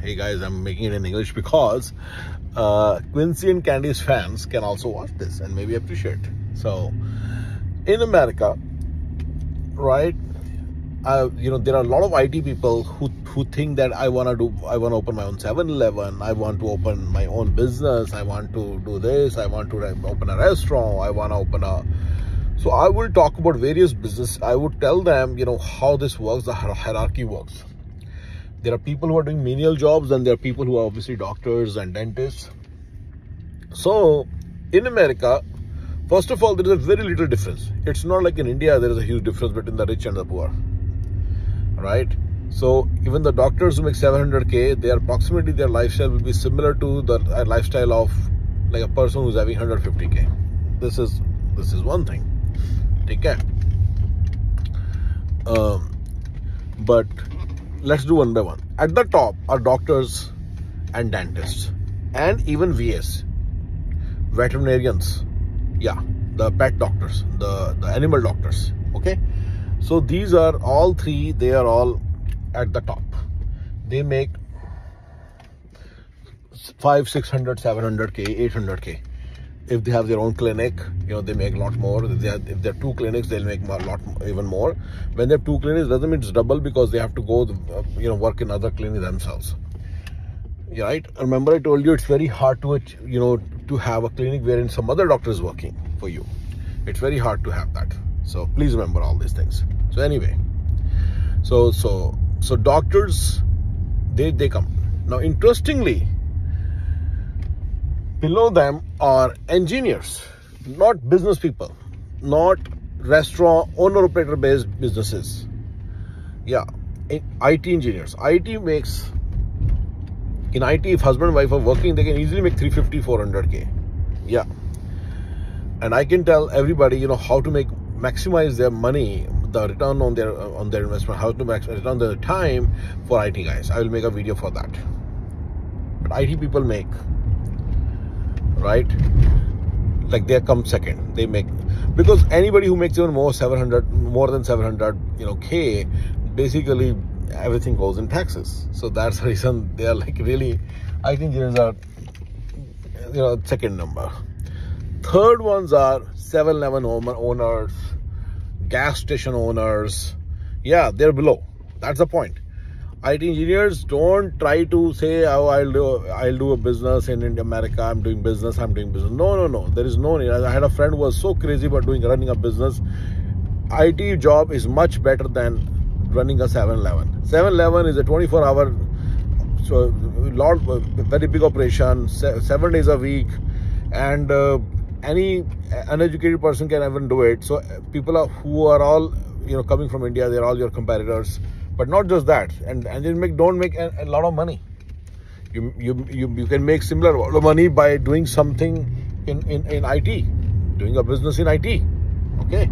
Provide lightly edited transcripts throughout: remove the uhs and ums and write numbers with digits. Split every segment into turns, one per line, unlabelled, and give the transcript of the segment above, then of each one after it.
Hey guys, I'm making it in English because Quincy and Candice fans can also watch this and maybe appreciate. So, in America, right? There are a lot of IT people who think that I want to open my own 7-Eleven, I want to open my own business, I want to do this, I want to open a restaurant, I want to open a. So I will talk about various business. I would tell them, how this works, the hierarchy works. There are people who are doing menial jobs, and there are people who are obviously doctors and dentists. So in America, first of all, there is a very little difference. It's not like in India, there is a huge difference between the rich and the poor, right? So even the doctors who make 700K, their lifestyle will be similar to the lifestyle of like a person who's having 150K. This is one thing. Take care. But let's do one by one. At the top are doctors and dentists, and even VAs, veterinarians. Yeah, the pet doctors, the animal doctors. Okay, so these are all three. They are all at the top. They make 500, 600, 700K, 800K. If they have their own clinic, they make a lot more. If there are two clinics, they'll make even more. When they have two clinics, doesn't mean it's double, because they have to go, work in other clinics themselves. Right? Remember, I told you it's very hard to, to have a clinic wherein some other doctor is working for you. It's very hard to have that. So please remember all these things. So anyway, so doctors, they come. Now, interestingly, below them are engineers, not business people, not restaurant owner-operator based businesses. Yeah, IT engineers. In IT, if husband and wife are working, they can easily make 350, 400K. Yeah. And I can tell everybody, how to maximize their money, the return on their investment, how to return their time for IT guys. I will make a video for that. But IT people make, right, like they come second. They make, because anybody who makes even more than 700 K, basically everything goes in taxes. So that's the reason they are like really, I think engineers are second number. Third ones are 7-Eleven owners, gas station owners. Yeah, they're below. That's the point. IT engineers don't try to say, oh, I'll do a business in America. I'm doing business. No. There is no need. I had a friend who was so crazy about running a business. IT job is much better than running a 7-Eleven. 7-Eleven is a 24-hour, so very big operation, 7 days a week, and any uneducated person can even do it. So people who are all coming from India, they're all your competitors. But not just that, and they don't make a lot of money. You can make similar amount of money by doing something in IT, doing a business in IT. Okay,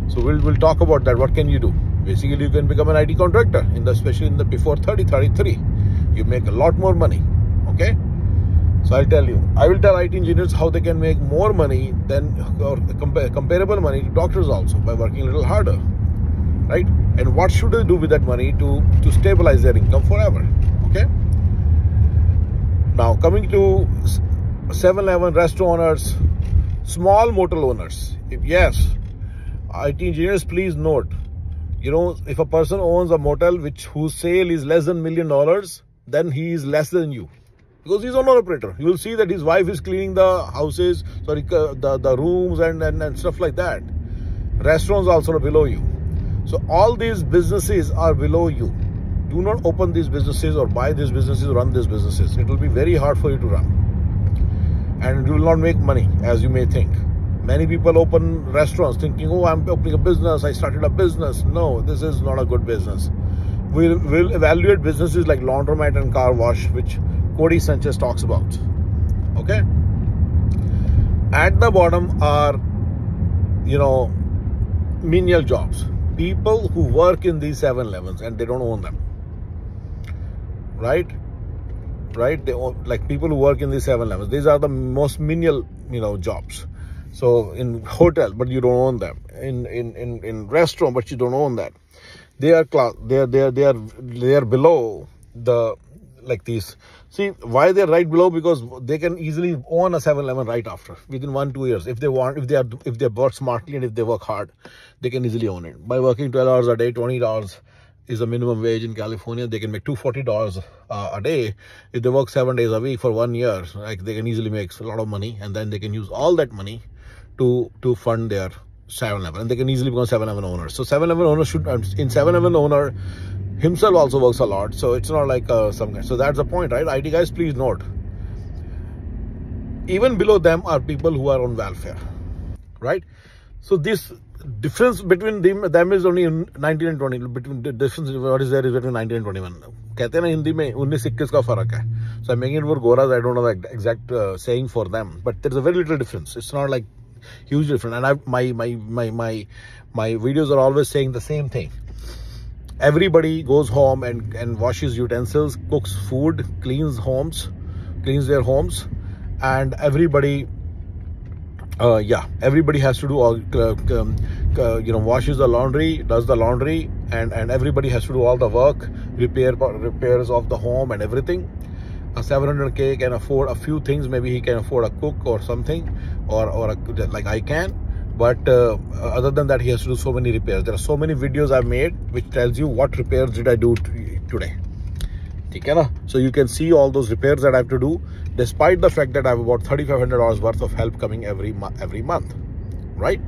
so we'll talk about that. What can you do? Basically, you can become an IT contractor, especially before 30, 33. You make a lot more money. Okay, so I will tell IT engineers how they can make more money than, or comparable money to doctors also, by working a little harder. Right? And what should they do with that money to stabilize their income forever? Okay. Now, coming to 7-Eleven restaurant owners, small motel owners. Yes, IT engineers, please note, if a person owns a motel whose sale is less than $1 million, then he is less than you, because he's owner operator. You will see that his wife is cleaning the houses, the rooms and stuff like that. Restaurants also are below you. So all these businesses are below you. Do not open these businesses or buy these businesses, run these businesses. It will be very hard for you to run. And you will not make money, as you may think. Many people open restaurants thinking, oh, I'm opening a business, I started a business. No, this is not a good business. We'll evaluate businesses like laundromat and car wash, which Cody Sanchez talks about. Okay? At the bottom are, menial jobs. People who work in these 7-Elevens and they don't own them, right? They own, like people who work in these 7-Elevens. These are the most menial, jobs. So in hotel, but you don't own them. In restaurant, but you don't own that. They are below the like these. See why they're right below? Because they can easily own a 7-Eleven right after, within 1-2 years. If they want, if they work smartly and if they work hard, they can easily own it. By working 12 hours a day, $20 is the minimum wage in California. They can make $240 a day. If they work 7 days a week for 1 year, like they can easily make a lot of money, and then they can use all that money to fund their 7-Eleven, and they can easily become 7-Eleven owners. So 7-Eleven owner should, in 7-Eleven owner himself also works a lot, so it's not like some guy. So that's the point, right? IT guys, please note, even below them are people who are on welfare, right? So this difference between them is only 19 and 20. Between the difference what is there is between 19 and 21. कहते हैं ना हिंदी में 19-21 का फर्क है. So I'm making it for Goras. I don't know the exact saying for them, but there's a very little difference. It's not like huge difference. And my videos are always saying the same thing. Everybody goes home and washes utensils, cooks food, cleans their homes, and everybody everybody has to do all washes the laundry, does the laundry, and everybody has to do all the work, repairs of the home and everything. A 700K can afford a few things. Maybe he can afford a cook or something, or like I can. But other than that, he has to do so many repairs. There are so many videos I've made which tells you what repairs did I do today. So you can see all those repairs that I have to do, despite the fact that I have about $3,500 worth of help coming every month, right?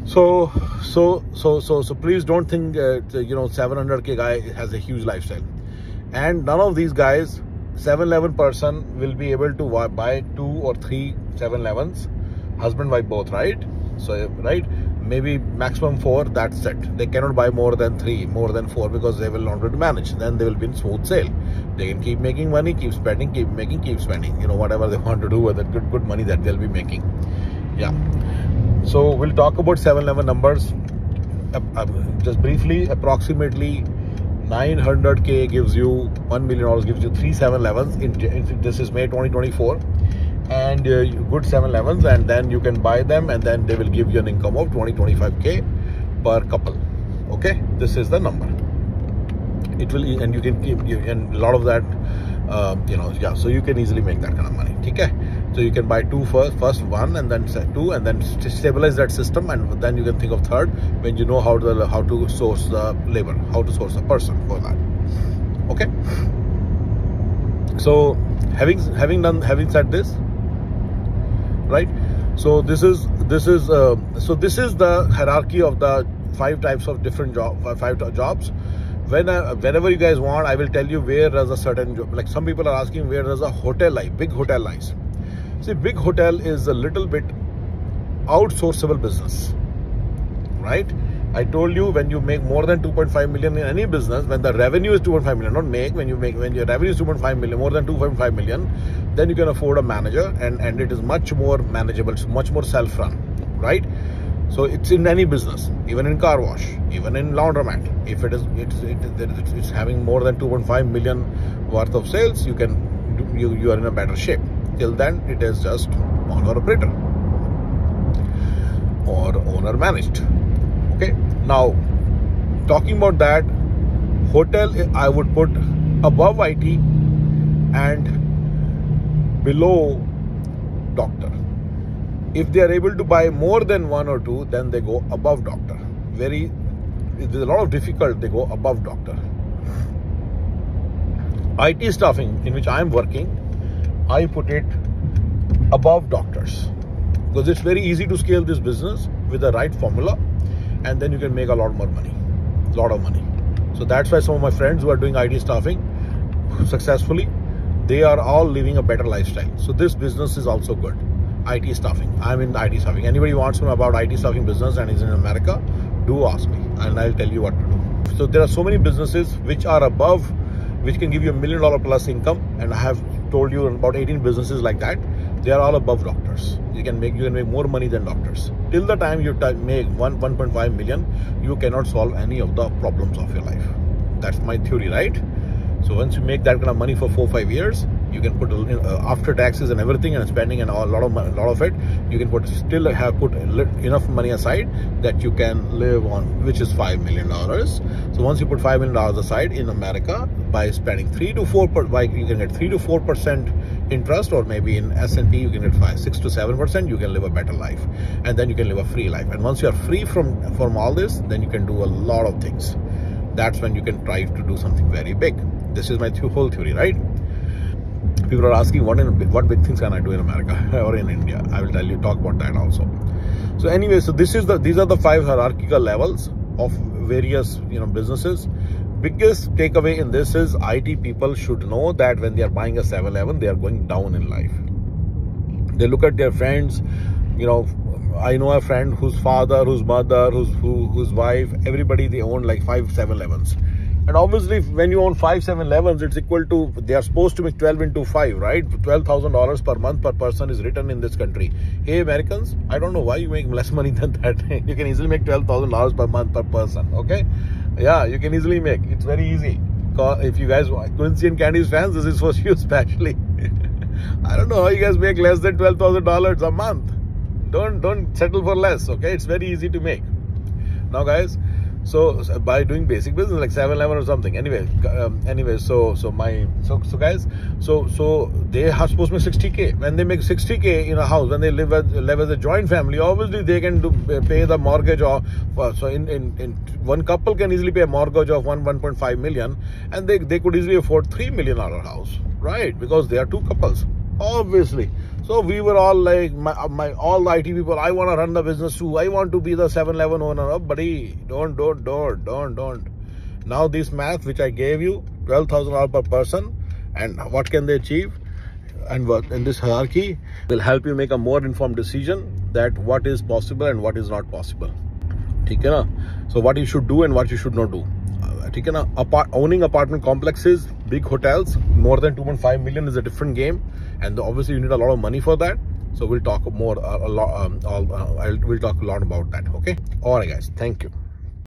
So please don't think 700K guy has a huge lifestyle. And none of these guys, 7-Eleven person, will be able to buy 2 or 3 7-Elevens, husband wife both, right? So right, maybe maximum 4, that's it. They cannot buy more than 3, more than 4, because they will not be able to manage. Then they will be in smooth sail. They can keep making money, keep spending, keep making, keep spending. Whatever they want to do with that good money that they'll be making. Yeah. So we'll talk about 7-Eleven numbers just briefly. Approximately 900K gives you $1 million, gives you 3 7-Elevens. This is May 2024. And good 7-Elevens, and then you can buy them, and then they will give you an income of 20-25K per couple. Okay, this is the number. It will, and you can keep, and a lot of that, so you can easily make that kind of money. Okay, so you can buy 2 first 1, and then 2, and then stabilize that system, and then you can think of 3rd when you know how to source the labor, how to source a person for that. Okay. So having said this, right? So this is the hierarchy of the 5 types of different jobs. Whenever you guys want, I will tell you where does a certain job. Like some people are asking, where does a hotel lie? Big hotel lies. See, big hotel is a little bit outsourceable business, right? I told you, when you make more than 2.5 million in any business, when the revenue is 2.5 million, not make, when your revenue is 2.5 million, more than 2.5 million, then you can afford a manager, and it is much more manageable, it's much more self-run, right? So it's in any business, even in car wash, even in laundromat. If it's having more than 2.5 million worth of sales, you are in a better shape. Till then, it is just owner operator or owner managed. Okay, now talking about that, hotel I would put above IT and below doctor. If they are able to buy more than 1 or 2, then they go above doctor. There's a lot of difficult, they go above doctor. IT staffing, in which I am working, I put it above doctors, because it's very easy to scale this business with the right formula, and then you can make a lot more money, So that's why some of my friends who are doing IT staffing successfully, they are all living a better lifestyle. So this business is also good. IT staffing. I'm in IT staffing. Anybody wants to know about IT staffing business and is in America, do ask me, and I'll tell you what to do. So there are so many businesses which are above, which can give you $1 million plus income, and I have told you about 18 businesses like that. They are all above doctors. You can make more money than doctors. Till the time you make 1.5 million, you cannot solve any of the problems of your life. That's my theory, right? So once you make that kind of money for 4-5 years, you can put after taxes and everything and spending and a lot of it, you can put enough money aside that you can live on, which is $5 million. So once you put $5 million aside in America, by spending 3 to 4%, you can get 3 to 4% interest, or maybe in S&P you can get 6 to 7%. You can live a better life, and then you can live a free life. And once you are free from all this, then you can do a lot of things. That's when you can try to do something very big. This is my whole theory, right? People are asking what big things can I do in America or in India. I will talk about that also. So anyway, so these are the 5 hierarchical levels of various businesses. Biggest takeaway in this is IT people should know that when they are buying a 7-Eleven, they are going down in life. They look at their friends. I know a friend whose father, whose mother, whose wife, everybody, they own like 5 7-Elevens. And obviously, when you own 5 7-Elevens, it's equal to, they are supposed to make 12 into 5, right? $12,000 per month per person is written in this country. Hey, Americans, I don't know why you make less money than that. You can easily make $12,000 per month per person, okay? Yeah, you can easily make. It's very easy. If you guys are Quincy and Candice fans, this is for you especially. I don't know how you guys make less than $12,000 a month. Don't settle for less, okay? It's very easy to make. Now, guys, so by doing basic business like 7-Eleven or something. Anyway, so guys, so they are supposed to make 60K. When they make 60K in a house, when they live as a joint family, obviously they can pay the mortgage of. So in one couple can easily pay a mortgage of 1.5 million, and they could easily afford $3 million house, right? Because they are 2 couples, obviously. So we were all like, all the IT people, I want to run the business too. I want to be the 7-Eleven owner. Oh, buddy, don't. Now this math which I gave you, $12,000 per person, and what can they achieve? And what in this hierarchy will help you make a more informed decision that what is possible and what is not possible. Okay, na? So what you should do and what you should not do. Okay, na? Owning apartment complexes, big hotels, more than 2.5 million is a different game, and obviously you need a lot of money for that. So we'll talk more we'll talk a lot about that. Okay, all right guys, thank you.